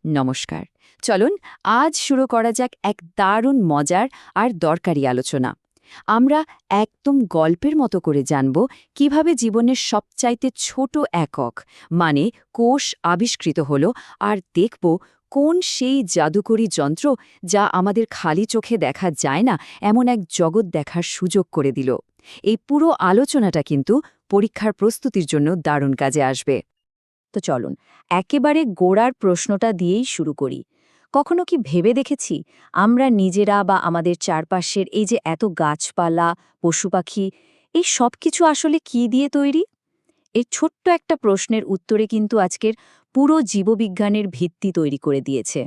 নমস্কার। চলুন আজ শুরু করা যাক এক দারুণ মজার আর দরকারি আলোচনা। আমরা একদম গল্পের মতো করে জানব কিভাবে জীবনের সবচাইতে ছোট একক মানে কোষ আবিষ্কৃত হলো, আর দেখব কোন সেই জাদুকরী যন্ত্র যা আমাদের খালি চোখে দেখা যায় না এমন এক জগৎ দেখার সুযোগ করে দিল। এই পুরো আলোচনাটা কিন্তু পরীক্ষার প্রস্তুতির জন্য দারুণ কাজে আসবে। তো চলুন একেবারে গোড়ার প্রশ্নটা দিয়েই শুরু করি। কখনো কি ভেবে দেখেছি আমরা নিজেরা বা আমাদের চারপাশের এই যে এত গাছপালা, পশু পাখি, এই সব কিছু আসলে কি দিয়ে তৈরি? এই ছোট্ট একটা প্রশ্নের উত্তরে কিন্তু আজকের পুরো জীববিজ্ঞানের ভিত্তি তৈরি করে দিয়েছে।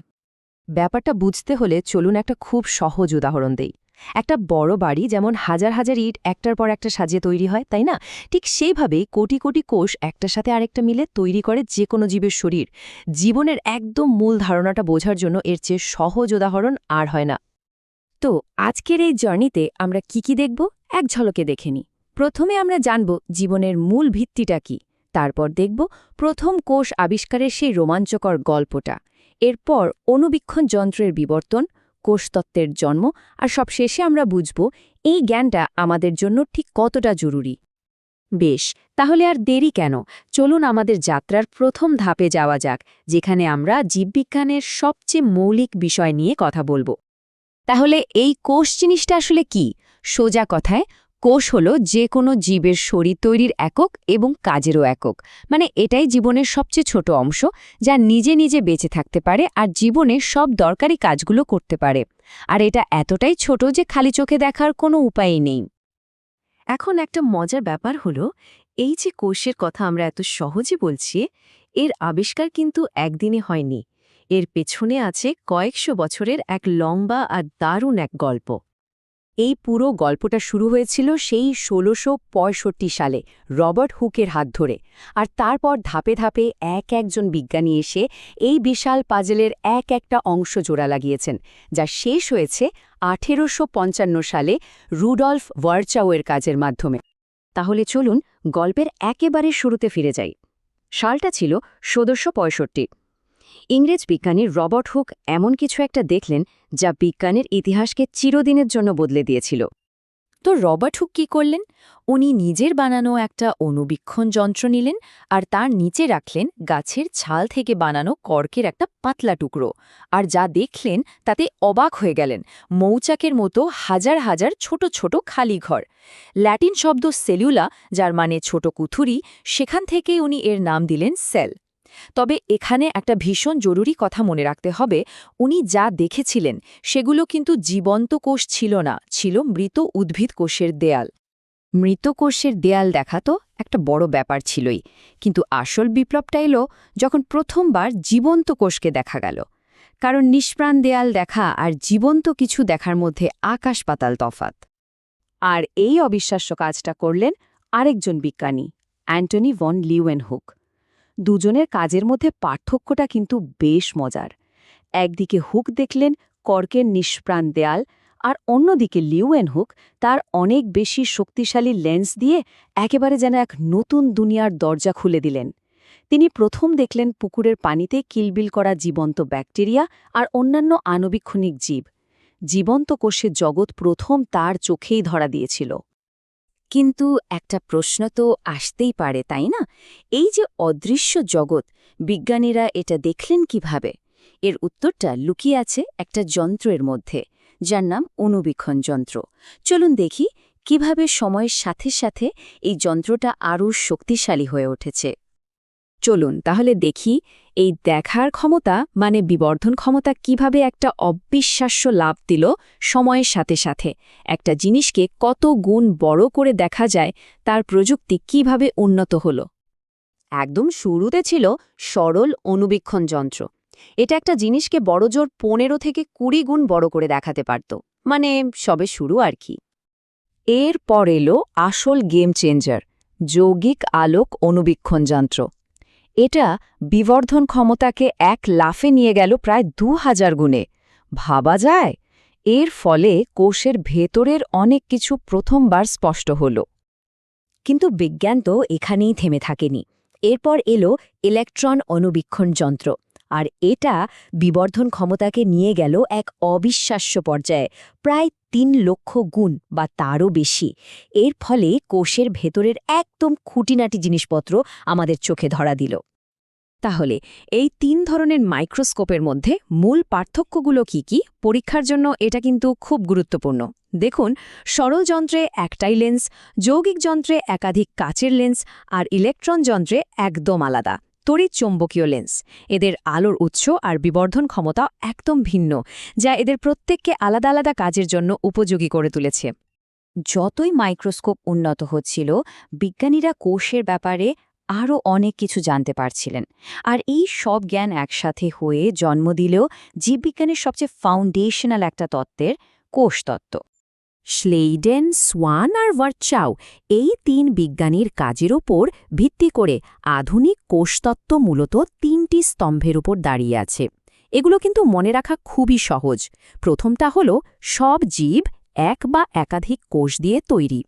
ব্যাপারটা বুঝতে হলে চলুন একটা খুব সহজ উদাহরণ দেই। একটা বড় বাড়ি যেমন হাজার হাজার ইট একটার পর একটা সাজিয়ে তৈরি হয়, তাই না? ঠিক সেইভাবেই কোটি কোটি কোষ একটার সাথে আরেকটা মিলে তৈরি করে যে কোনো জীবের শরীর। জীবনের একদম মূল ধারণাটা বোঝার জন্য এর চেয়ে সহজ উদাহরণ আর হয় না। তো আজকের এই জার্নিতে আমরা কি দেখব এক ঝলকে দেখে নিই। প্রথমে আমরা জানব জীবনের মূল ভিত্তিটা কি, তারপর দেখব প্রথম কোষ আবিষ্কারের সেই রোমাঞ্চকর গল্পটা, এরপর অণুবীক্ষণ যন্ত্রের বিবর্তন, কোষতত্ত্বের জন্ম, আর সবশেষে আমরা বুঝব এই জ্ঞানটা আমাদের জন্য ঠিক কতটা জরুরি। বেশ, তাহলে আর দেরি কেন, চলুন আমাদের যাত্রার প্রথম ধাপে যাওয়া যাক, যেখানে আমরা জীববিজ্ঞানের সবচেয়ে মৌলিক বিষয় নিয়ে কথা বলবো। তাহলে এই কোষ জিনিসটা আসলে কি? সোজা কথায়, কোষ হলো যে কোনো জীবের শরীর তৈরির একক এবং কাজেরও একক। মানে এটাই জীবনের সবচেয়ে ছোট অংশ, যা নিজে নিজে বেঁচে থাকতে পারে আর জীবনের সব দরকারি কাজগুলো করতে পারে। আর এটা এতটাই ছোট যে খালি চোখে দেখার কোনো উপায়ই নেই। এখন একটা মজার ব্যাপার হলো, এই যে কোষের কথা আমরা এত সহজে বলছি, এর আবিষ্কার কিন্তু একদিনে হয়নি। এর পেছনে আছে কয়েকশো বছরের এক লম্বা আর দারুণ এক গল্প। এই পুরো গল্পটা শুরু হয়েছিল সেই ১৬৬৫ সালে রবার্ট হুকের হাত ধরে, আর তারপর ধাপে ধাপে একজন বিজ্ঞানী এসে এই বিশাল পাজেলের একটা অংশ জোড়া লাগিয়েছেন, যা শেষ হয়েছে ১৮৫৫ সালে রুডলফ ভার্চাওয়ের কাজের মাধ্যমে। তাহলে চলুন গল্পের একেবারে শুরুতে ফিরে যাই। সালটা ছিল ১৬৬৫। ইংরেজ বিজ্ঞানী রবার্ট হুক এমন কিছু একটা দেখলেন যা বিজ্ঞানের ইতিহাসকে চিরদিনের জন্য বদলে দিয়েছিল। তো রবার্ট হুক কী করলেন? উনি নিজের বানানো একটা অণুবীক্ষণ যন্ত্র নিলেন আর তার নিচে রাখলেন গাছের ছাল থেকে বানানো কর্কের একটা পাতলা টুকরো। আর যা দেখলেন তাতে অবাক হয়ে গেলেন, মৌচাকের মতো হাজার হাজার ছোট ছোট খালি ঘর। ল্যাটিন শব্দ সেলুলা, যার মানে ছোট কুথুরি, সেখান থেকেই উনি এর নাম দিলেন সেল। তবে এখানে একটা ভীষণ জরুরি কথা মনে রাখতে হবে, উনি যা দেখেছিলেন সেগুলো কিন্তু জীবন্ত কোষ ছিল না, ছিল মৃত উদ্ভিদ কোষের দেয়াল। মৃত কোষের দেয়াল দেখা তো একটা বড় ব্যাপার ছিলই, কিন্তু আসল বিপ্লবটা এলো যখন প্রথমবার জীবন্ত কোষকে দেখা গেল। কারণ নিষ্প্রাণ দেয়াল দেখা আর জীবন্ত কিছু দেখার মধ্যে আকাশ পাতাল তফাত। আর এই অবিশ্বাস্য কাজটা করলেন আরেকজন বিজ্ঞানী, অ্যান্টনি ভন লিউয়েনহুক। দুজনের কাজের মধ্যে পার্থক্যটা কিন্তু বেশ মজার। একদিকে হুক দেখলেন কর্কের নিষ্প্রাণ দেয়াল, আর অন্যদিকে লিউয়েনহুক তার অনেক বেশি শক্তিশালী লেন্স দিয়ে একেবারে যেন এক নতুন দুনিয়ার দরজা খুলে দিলেন। তিনি প্রথম দেখলেন পুকুরের পানিতে কিলবিল করা জীবন্ত ব্যাকটেরিয়া আর অন্যান্য আণুবীক্ষণিক জীব। জীবন্ত কোষের জগৎ প্রথম তার চোখেই ধরা দিয়েছিল। কিন্তু একটা প্রশ্ন তো আসতেই পারে, তাই না? এই যে অদৃশ্য জগৎ, বিজ্ঞানীরা এটা দেখলেন কিভাবে? এর উত্তরটা লুকিয়ে আছে একটা যন্ত্রের মধ্যে, যার নাম অণুবীক্ষণ যন্ত্র। চলুন দেখি কিভাবে সময়ের সাথে সাথে এই যন্ত্রটা আরও শক্তিশালী হয়ে উঠেছে। চলুন তাহলে দেখি এই দেখার ক্ষমতা মানে বিবর্ধন ক্ষমতা কিভাবে একটা অবিশ্বাস্য লাভ দিল সময়ের সাথে সাথে। একটা জিনিসকে কত গুণ বড় করে দেখা যায়, তার প্রযুক্তি কিভাবে উন্নত হলো। একদম শুরুতে ছিল সরল অণুবীক্ষণ যন্ত্র। এটা একটা জিনিসকে বড়জোর ১৫ থেকে ২০ গুণ বড় করে দেখাতে পারত, মানে সবে শুরু আর কি। এরপর এলো আসল গেম চেঞ্জার, যৌগিক আলোক অণুবীক্ষণ যন্ত্র। এটা বিবর্ধন ক্ষমতাকে এক লাফে নিয়ে গেল প্রায় ২০০০ গুণে। ভাবা যায়? এর ফলে কোষের ভেতরের অনেক কিছু প্রথমবার স্পষ্ট হল। কিন্তু বিজ্ঞান তো এখানেই থেমে থাকেনি। এরপর এলো ইলেকট্রন অণুবীক্ষণ যন্ত্র, আর এটা বিবর্ধন ক্ষমতাকে নিয়ে গেল এক অবিশ্বাস্য পর্যায়ে, প্রায় ৩ লক্ষ গুণ বা তারও বেশি। এর ফলে কোষের ভেতরের একদম খুঁটিনাটি জিনিসপত্র আমাদের চোখে ধরা দিল। তাহলে এই ৩ ধরনের মাইক্রোস্কোপের মধ্যে মূল পার্থক্যগুলো কি পরীক্ষার জন্য এটা কিন্তু খুব গুরুত্বপূর্ণ। দেখুন, সরল যন্ত্রে একটাই লেন্স, যৌগিক যন্ত্রে একাধিক কাচের লেন্স, আর ইলেকট্রন যন্ত্রে একদম আলাদা তড়িৎ চৌম্বকীয় লেন্স। এদের আলোর উৎস আর বিবর্ধন ক্ষমতা একদম ভিন্ন, যা এদের প্রত্যেককে আলাদা আলাদা কাজের জন্য উপযোগী করে তুলেছে। যতই মাইক্রোস্কোপ উন্নত হচ্ছিল, বিজ্ঞানীরা কোষের ব্যাপারে আরও অনেক কিছু জানতে পারছিলেন। আর এই সব জ্ঞান একসাথে হয়ে জন্ম দিলেও জীববিজ্ঞানের সবচেয়ে ফাউন্ডেশনাল একটা তত্ত্বের কোষতত্ত্ব। শ্লেইডেন, সোয়ান আর ভার্চাও এই ৩ বিজ্ঞানীর কাজের ওপর ভিত্তি করে আধুনিক কোষতত্ত্ব মূলত ৩টি স্তম্ভের উপর দাঁড়িয়ে আছে। এগুলো কিন্তু মনে রাখা খুবই সহজ। প্রথমটা হল সব জীব এক বা একাধিক কোষ দিয়ে তৈরি।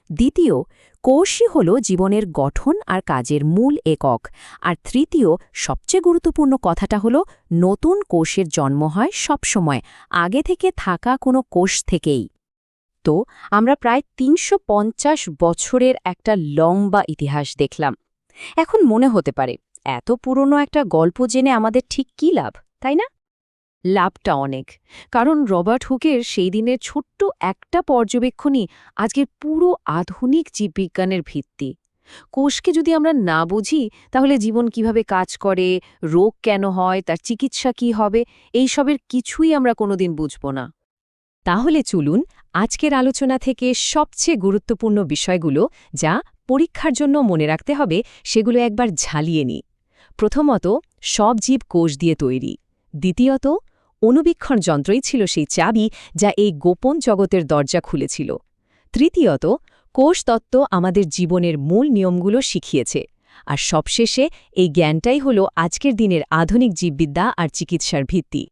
দ্বিতীয়, কোষই হল জীবনের গঠন আর কাজের মূল একক। আর তৃতীয়, সবচেয়ে গুরুত্বপূর্ণ কথাটা হল নতুন কোষের জন্ম হয় সবসময় আগে থেকে থাকা কোনো কোষ থেকেই। তো আমরা প্রায় ৩৫০ বছরের একটা লম্বা ইতিহাস দেখলাম। এখন মনে হতে পারে, এত পুরনো একটা গল্প জেনে আমাদের ঠিক কী লাভ, তাই না? লাভটা অনেক, কারণ রবার্ট হুকের সেই দিনের ছোট্ট একটা পর্যবেক্ষণই আজকের পুরো আধুনিক জীববিজ্ঞানের ভিত্তি। কোষকে যদি আমরা না বুঝি, তাহলে জীবন কিভাবে কাজ করে, রোগ কেন হয়, তার চিকিৎসা কি হবে, এইসবের কিছুই আমরা কোনোদিন বুঝব না। তাহলে চলুন আজকের আলোচনা থেকে সবচেয়ে গুরুত্বপূর্ণ বিষয়গুলো, যা পরীক্ষার জন্য মনে রাখতে হবে, সেগুলো একবার ঝালিয়ে নিই। প্রথমত, সব জীব কোষ দিয়ে তৈরি। দ্বিতীয়ত, অণুবীক্ষণ যন্ত্রই ছিল সেই চাবি যা এই গোপন জগতের দরজা খুলেছিল। তৃতীয়ত, কোষতত্ত্ব আমাদের জীবনের মূল নিয়মগুলো শিখিয়েছে। আর সবশেষে, এই জ্ঞানটাই হল আজকের দিনের আধুনিক জীববিদ্যা আর চিকিৎসার ভিত্তি।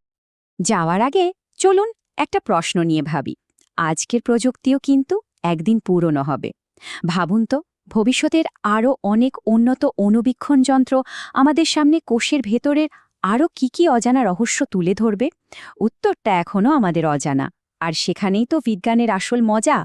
যাওয়ার আগে চলুন একটা প্রশ্ন নিয়ে ভাবি। আজকের প্রযুক্তিও কিন্তু একদিন পুরনো হবে। ভাবুন তো, ভবিষ্যতের আরও অনেক উন্নত অণুবীক্ষণ যন্ত্র আমাদের সামনে কোষের ভেতরের আরও কি অজানা রহস্য তুলে ধরবে। উত্তরটা এখনও আমাদের অজানা, আর সেখানেই তো বিজ্ঞানের আসল মজা।